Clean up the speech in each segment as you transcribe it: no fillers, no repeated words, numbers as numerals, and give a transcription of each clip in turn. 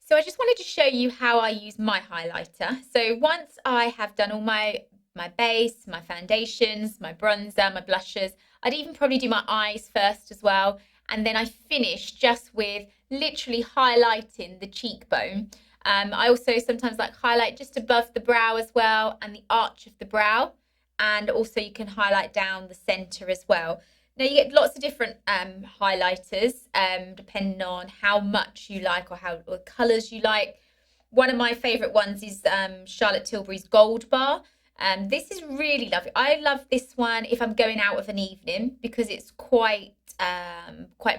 So I just wanted to show you how I use my highlighter. So once I have done all my base, my foundations, my bronzer, my blushes, I'd even probably do my eyes first as well. And then I finish just with literally highlighting the cheekbone. I also sometimes like highlight just above the brow as well and the arch of the brow. And also you can highlight down the center as well. Now you get lots of different highlighters depending on how much you like or colours you like. One of my favourite ones is Charlotte Tilbury's Gold Bar. This is really lovely. I love this one if I'm going out of an evening because it's quite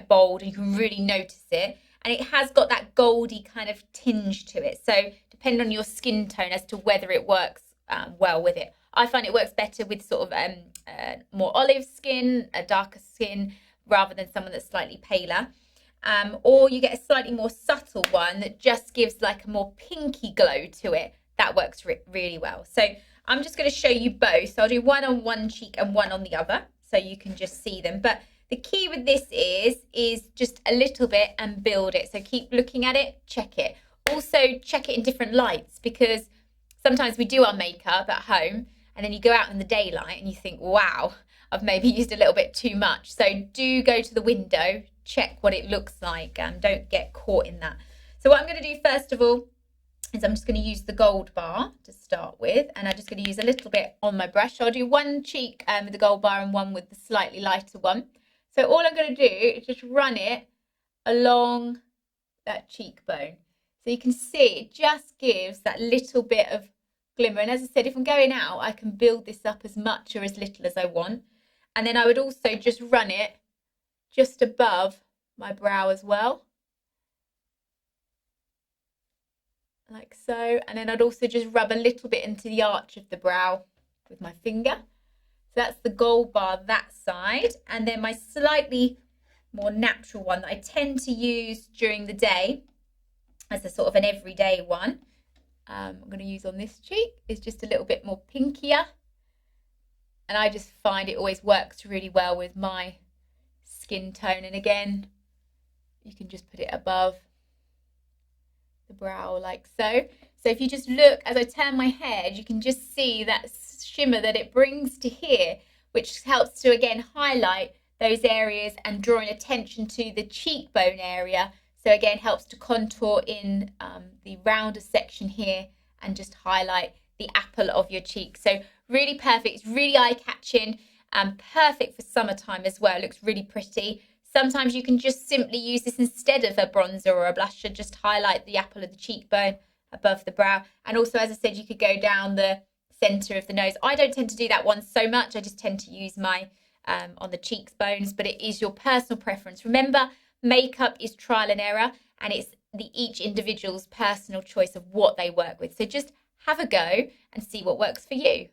bold and you can really notice it. And it has got that goldy kind of tinge to it. So depending on your skin tone as to whether it works well with it. I find it works better with sort of more olive skin, a darker skin, rather than someone that's slightly paler. Or you get a slightly more subtle one that just gives like a more pinky glow to it. That works really well. So I'm just going to show you both. So I'll do one on one cheek and one on the other so you can just see them. But the key with this is just a little bit and build it. So keep looking at it, check it. Also check it in different lights because sometimes we do our makeup at home and then you go out in the daylight and you think, wow, I've maybe used a little bit too much. So do go to the window, check what it looks like and don't get caught in that. So what I'm going to do first of all is I'm just going to use the Gold Bar to start with, and I'm just going to use a little bit on my brush. I'll do one cheek with the Gold Bar and one with the slightly lighter one. So all I'm going to do is just run it along that cheekbone. So you can see it just gives that little bit of glimmer. And as I said, if I'm going out, I can build this up as much or as little as I want. And then I would also just run it just above my brow as well. Like so. And then I'd also just rub a little bit into the arch of the brow with my finger. So that's the Gold Bar that side. And then my slightly more natural one that I tend to use during the day as a sort of an everyday one. I'm going to use on this cheek is just a little bit more pinkier. And I just find it always works really well with my skin tone. And again, you can just put it above the brow like so. So if you just look as I turn my head, you can just see that shimmer that it brings to here, which helps to again highlight those areas and drawing attention to the cheekbone area. So again, helps to contour in the rounder section here and just highlight the apple of your cheek. So really perfect. It's really eye-catching and perfect for summertime as well. It looks really pretty. Sometimes you can just simply use this instead of a bronzer or a blusher, just highlight the apple of the cheekbone above the brow. And also, as I said, you could go down the center of the nose. I don't tend to do that one so much. I just tend to use my on the cheekbones, but it is your personal preference. Remember, makeup is trial and error, and it's each individual's personal choice of what they work with. So just have a go and see what works for you.